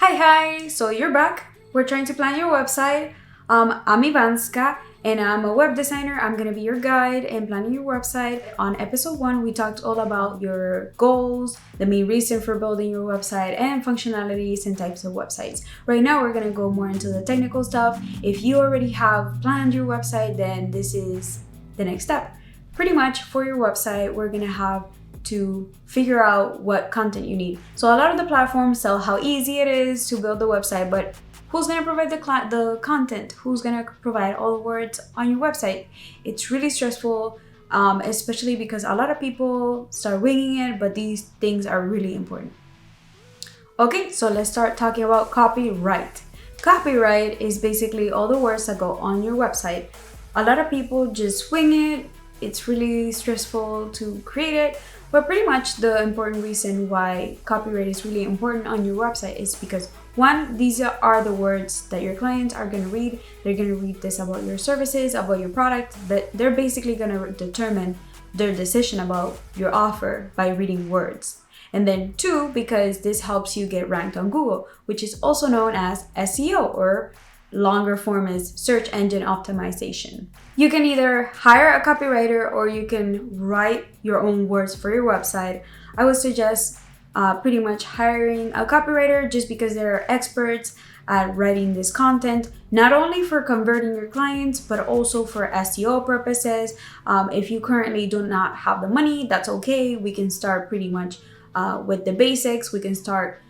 Hi, so you're back. We're trying to plan your website. I'm Ivanska and I'm a web designer. I'm gonna be your guide in planning your website. On episode 1, we talked all about your goals, the main reason for building your website, and functionalities and types of websites. Right now, we're gonna go more into the technical stuff. If you already have planned your website, then this is the next step. Pretty much for your website, we're gonna have to figure out what content you need. So a lot of the platforms tell how easy it is to build the website, but who's going to provide the content? Who's going to provide all the words on your website? It's really stressful, especially because a lot of people start winging it, but these things are really important. Okay, so let's start talking about copyright. Copyright is basically all the words that go on your website. A lot of people just wing it. It's really stressful to create it. But pretty much the important reason why copyright is really important on your website is because one, these are the words that your clients are going to read. They're going to read this about your services, about your product, that they're basically going to determine their decision about your offer by reading words. And then 2, because this helps you get ranked on Google, which is also known as SEO, or longer form is search engine optimization. You can either hire a copywriter or you can write your own words for your website. I would suggest pretty much hiring a copywriter just because they're experts at writing this content, not only for converting your clients, but also for SEO purposes. If you currently do not have the money, that's okay. We can start pretty much with the basics. We can start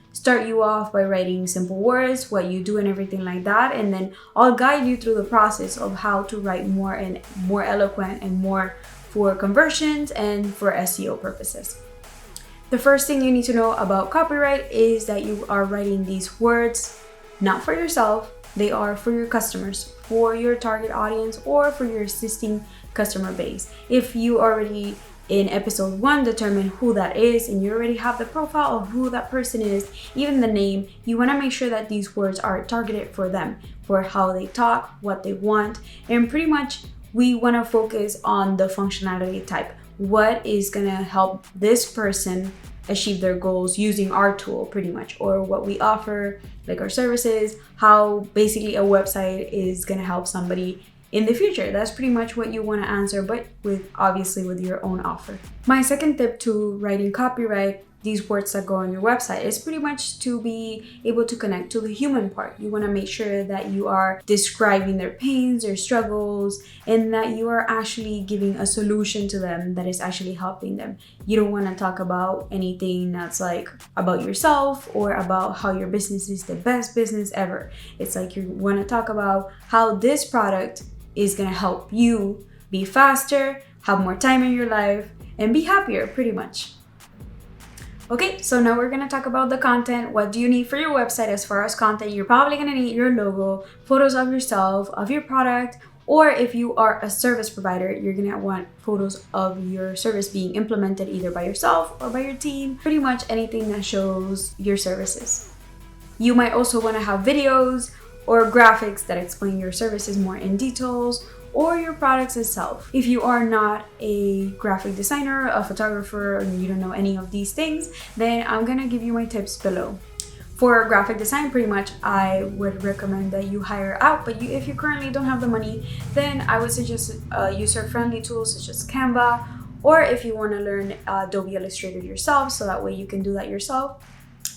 you off by writing simple words, what you do and everything like that, and then I'll guide you through the process of how to write more and more eloquent and more for conversions and for SEO purposes. The first thing you need to know about copyright is that you are writing these words not for yourself, they are for your customers, for your target audience, or for your existing customer base. If you already in episode 1 determine who that is and you already have the profile of who that person is, even the name, you want to make sure that these words are targeted for them, for how they talk, what they want, and pretty much we want to focus on the functionality type. What is going to help this person achieve their goals using our tool pretty much, or what we offer, like our services, how basically a website is going to help somebody in the future. That's pretty much what you want to answer, but obviously with your own offer. My second tip to writing copyright, these words that go on your website, is pretty much to be able to connect to the human part. You want to make sure that you are describing their pains, their struggles, and that you are actually giving a solution to them that is actually helping them. You don't want to talk about anything that's like about yourself or about how your business is the best business ever. It's like you want to talk about how this product is going to help you be faster, have more time in your life, and be happier pretty much. Okay, so now we're going to talk about the content. What do you need for your website as far as content? You're probably going to need your logo, photos of yourself, of your product, or if you are a service provider, you're going to want photos of your service being implemented either by yourself or by your team. Pretty much anything that shows your services. You might also want to have videos or graphics that explain your services more in details, or your products itself. If you are not a graphic designer, a photographer, and you don't know any of these things, then I'm gonna give you my tips below. For graphic design, pretty much I would recommend that you hire out, but if you currently don't have the money, then I would suggest user-friendly tools such as Canva, or if you want to learn Adobe Illustrator yourself, so that way you can do that yourself.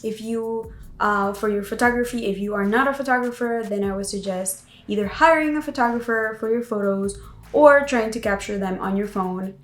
If you for your photography, if you are not a photographer, then I would suggest either hiring a photographer for your photos or trying to capture them on your phone.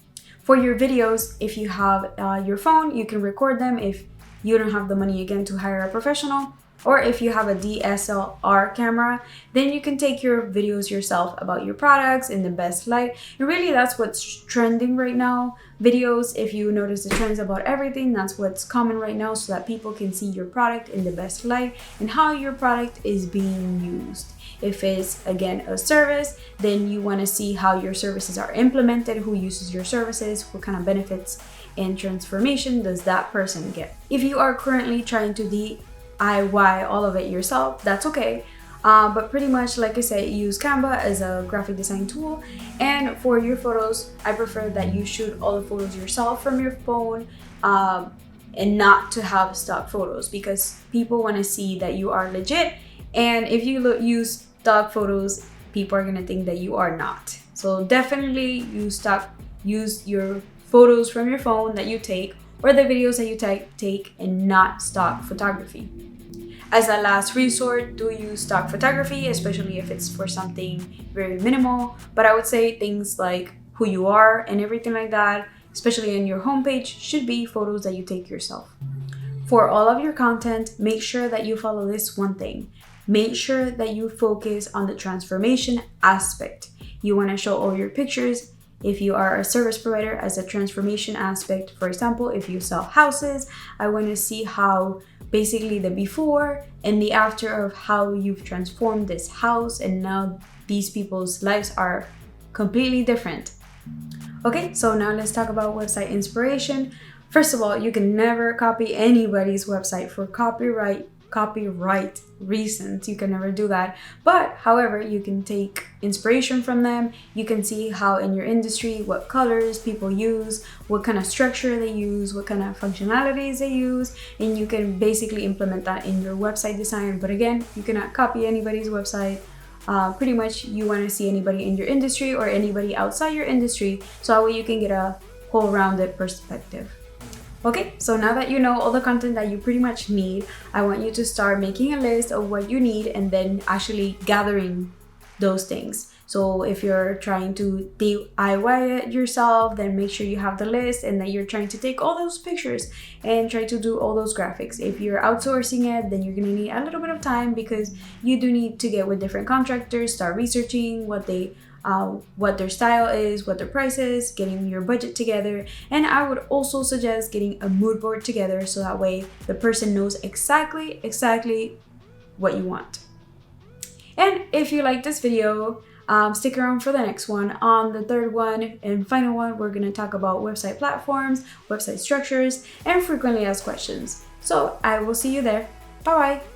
For your videos, if you have your phone, you can record them if you don't have the money again to hire a professional. Or if you have a DSLR camera, then you can take your videos yourself about your products in the best light. And really that's what's trending right now. Videos, if you notice the trends about everything, that's what's common right now, so that people can see your product in the best light and how your product is being used. If it's, again, a service, then you want to see how your services are implemented, who uses your services, what kind of benefits and transformation does that person get. If you are currently trying to DIY all of it yourself, that's okay. But pretty much, like I said, use Canva as a graphic design tool. And for your photos, I prefer that you shoot all the photos yourself from your phone. and not to have stock photos, because people want to see that you are legit. And if you use stock photos, people are going to think that you are not. So definitely use your photos from your phone that you take, or the videos that you take, and not stock photography. As a last resort, do use stock photography, especially if it's for something very minimal. But I would say things like who you are and everything like that, especially in your homepage, should be photos that you take yourself. For all of your content, make sure that you follow this one thing. Make sure that you focus on the transformation aspect. You want to show all your pictures. If you are a service provider, as a transformation aspect, for example, if you sell houses, I want to see how basically the before and the after of how you've transformed this house, and now these people's lives are completely different. Okay, so now let's talk about website inspiration. First of all, you can never copy anybody's website for copyright reasons. You can never do that. But however, you can take inspiration from them. You can see how in your industry, what colors people use, what kind of structure they use, what kind of functionalities they use, and you can basically implement that in your website design. But again, you cannot copy anybody's website. Pretty much you want to see anybody in your industry or anybody outside your industry, so that way you can get a whole rounded perspective. Okay, so now that you know all the content that you pretty much need, I want you to start making a list of what you need and then actually gathering those things. So if you're trying to DIY it yourself, then make sure you have the list and that you're trying to take all those pictures and try to do all those graphics. If you're outsourcing it, then you're gonna need a little bit of time, because you do need to get with different contractors, start researching what their style is, what their price is, getting your budget together. And I would also suggest getting a mood board together, so that way the person knows exactly what you want. And if you like this video, stick around for the next one. On the third one and final one, we're going to talk about website platforms, website structures, and frequently asked questions. So I will see you there. Bye bye.